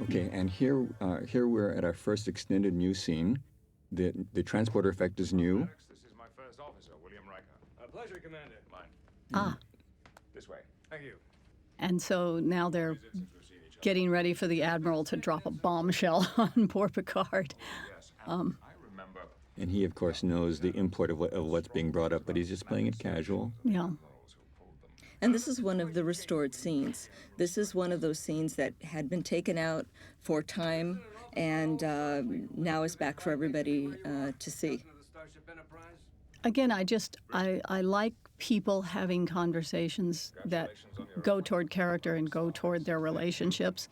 Okay, and here we're at our first extended new scene. The transporter effect is new. This is my first officer, William Riker. A pleasure, Commander. Mine. Ah, This way. Thank you. and so now they're getting ready for the Admiral to drop a bombshell on poor Picard. Yes, I remember. And he, of course, knows the import of what's being brought up, but he's just playing it casual. Yeah. And this is one of the restored scenes. This is one of those scenes that had been taken out for time and now is back for everybody to see. Again, I like people having conversations that go toward character and go toward their relationships.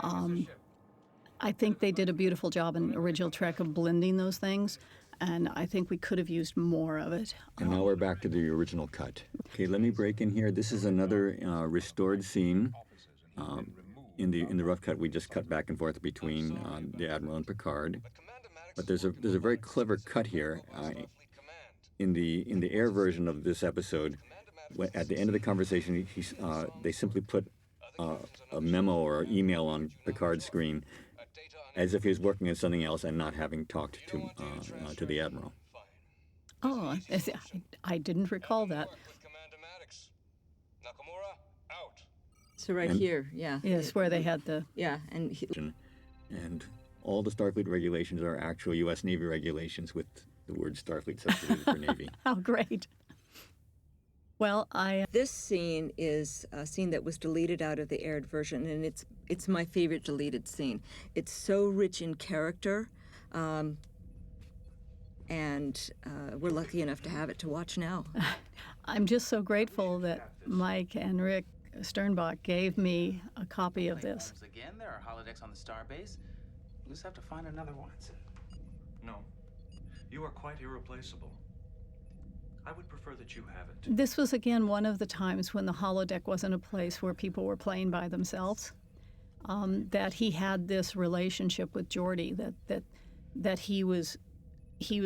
I think they did a beautiful job in original Trek of blending those things, and I think we could have used more of it. And now we're back to the original cut. Okay, let me break in here. This is another restored scene. In the rough cut, we just cut back and forth between the Admiral and Picard. But there's a very clever cut here. In the air version of this episode, at the end of the conversation, they simply put a memo or email on Picard's screen, as if he was working on something else and not having talked to the Admiral. Oh, I didn't recall that. So right here, yeah. Yes, where they had the... Yeah, and And all the Starfleet regulations are actual U.S. Navy regulations with the word Starfleet substituted for Navy. How great. Well, this scene is a scene that was deleted out of the aired version, and it's my favorite deleted scene. It's so rich in character, and we're lucky enough to have it to watch now. I'm just so grateful that Mike and Rick Sternbach gave me a copy of this. Again, there are holodecks on the starbase. We just have to find another Watson. No. You are quite irreplaceable. I would prefer that you have it. This was, again, one of the times when the holodeck wasn't a place where people were playing by themselves. That he had this relationship with Geordi, that he was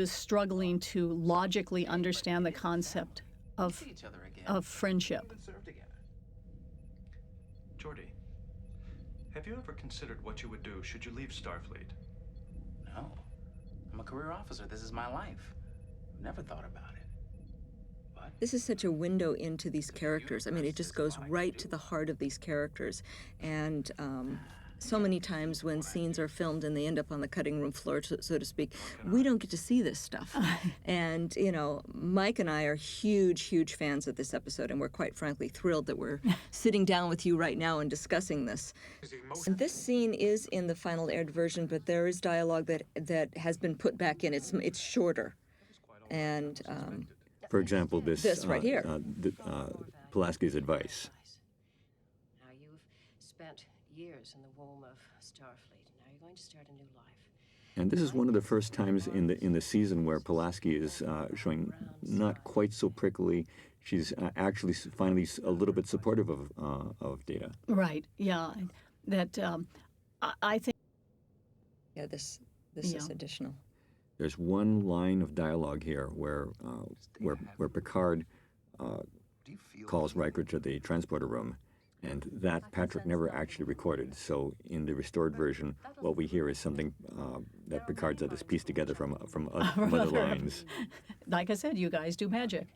struggling to logically understand the concept of friendship. Geordi, have you ever considered what you would do should you leave Starfleet? No. I'm a career officer. This is my life. Never thought about it. But This is such a window into these characters. I mean, it just goes right to the heart of these characters. And so many times when scenes are filmed and they end up on the cutting room floor, so to speak, we don't get to see this stuff. And, you know, Mike and I are huge, huge fans of this episode, and we're quite frankly thrilled that we're sitting down with you right now and discussing this. And this scene is in the final aired version, but there is dialogue that has been put back in. It's shorter. And For example, this right here. Pulaski's advice. Now you've spent years in the womb of Starfleet. Now you're going to start a new life. And this is one of the first times in the season where Pulaski is showing not quite so prickly. She's actually finally a little bit supportive of Data. Right, yeah. That, I think... Yeah, this is additional. There's one line of dialogue here where Picard calls Riker to the transporter room, and that Patrick never actually recorded. So in the restored version, what we hear is something that Picard said is pieced together from other lines. Like I said, you guys do magic.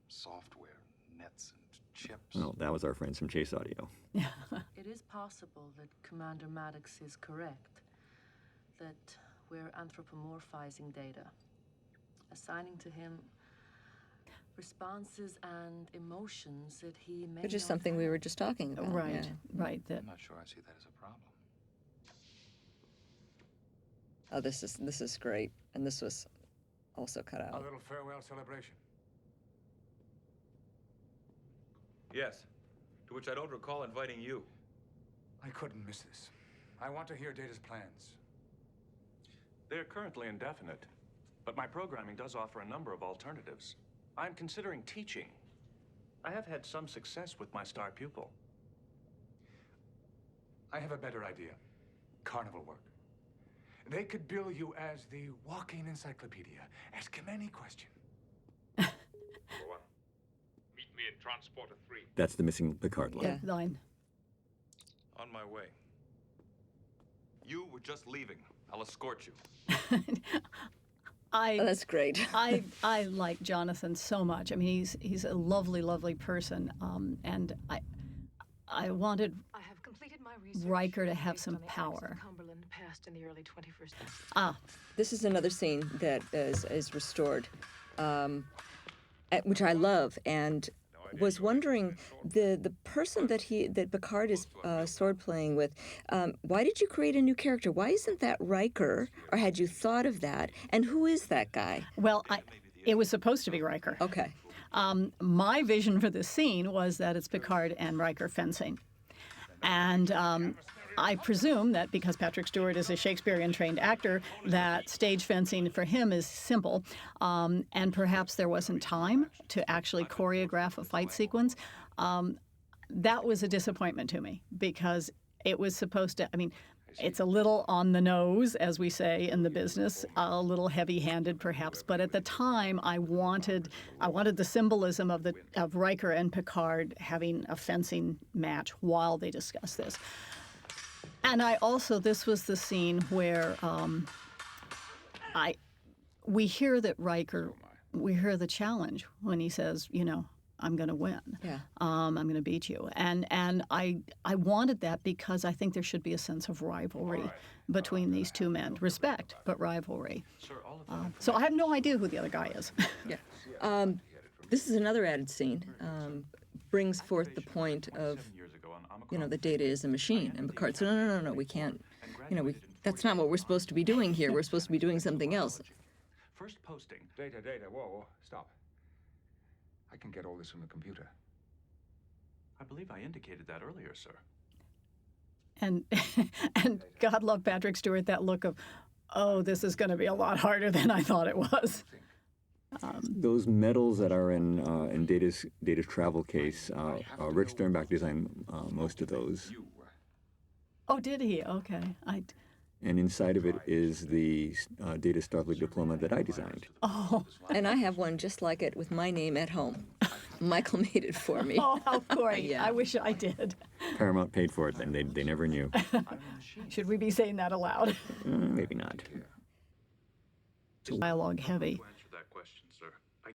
Software, nets, and chips. Well, that was our friends from Chase Audio. It is possible that Commander Maddox is correct. That we're anthropomorphizing Data, assigning to him responses and emotions that he may Which is not something we have. were just talking about. Right, yeah. right. That, I'm not sure I see that as a problem. Oh, this is great, and this was also cut A out. little farewell celebration. Yes, to which I don't recall inviting you. I couldn't miss this. I want to hear Data's plans. They're currently indefinite, but my programming does offer a number of alternatives. I'm considering teaching. I have had some success with my star pupil. I have a better idea. Carnival work. They could bill you as the walking encyclopedia. Ask him any question. Meet me in Transporter 3. That's the missing Picard line. Yeah. line. On my way. You were just leaving. I'll escort you. Oh, that's great. I like Jonathan so much. I mean, he's a lovely, lovely person, and I wanted I have completed my research Riker to have based some on the acts power. of Cumberland passed in the early 21st century. This is another scene that is restored, which I love, and was wondering the person that Picard is sword playing with. Why did you create a new character? Why isn't that Riker? Or had you thought of that? And who is that guy? Well, it was supposed to be Riker. Okay. My vision for this scene was that it's Picard and Riker fencing. And I presume that because Patrick Stewart is a Shakespearean-trained actor, that stage fencing for him is simple, and perhaps there wasn't time to actually choreograph a fight sequence. That was a disappointment to me because it was supposed to, I mean, it's a little on the nose, as we say in the business, a little heavy-handed perhaps, but at the time I wanted the symbolism of Riker and Picard having a fencing match while they discuss this. And this was the scene where we hear that Riker, we hear the challenge when he says, you know, I'm going to win. Yeah. I'm going to beat you. And I wanted that because I think there should be a sense of rivalry between these two men. Respect, but rivalry. So I have no idea who the other guy is. Yeah. This is another added scene. Brings forth the point of, you know, the Data is a machine. And Picard said, no, we can't, you know, that's not what we're supposed to be doing here. We're supposed to be doing something else. First posting. Data, whoa, stop. I can get all this from the computer. I believe I indicated that earlier, sir. And God love Patrick Stewart, that look of, oh, this is going to be a lot harder than I thought it was. Those medals that are in Data's travel case, Rick Sternbach designed most of those. Oh, did he? Okay. And inside of it is the Data Starfleet diploma that I designed. Oh. And I have one just like it with my name at home. Michael made it for me. Oh, how great. Yeah. I wish I did. Paramount paid for it, and they never knew. Should we be saying that aloud? Maybe not. Dialogue heavy. Answer that question.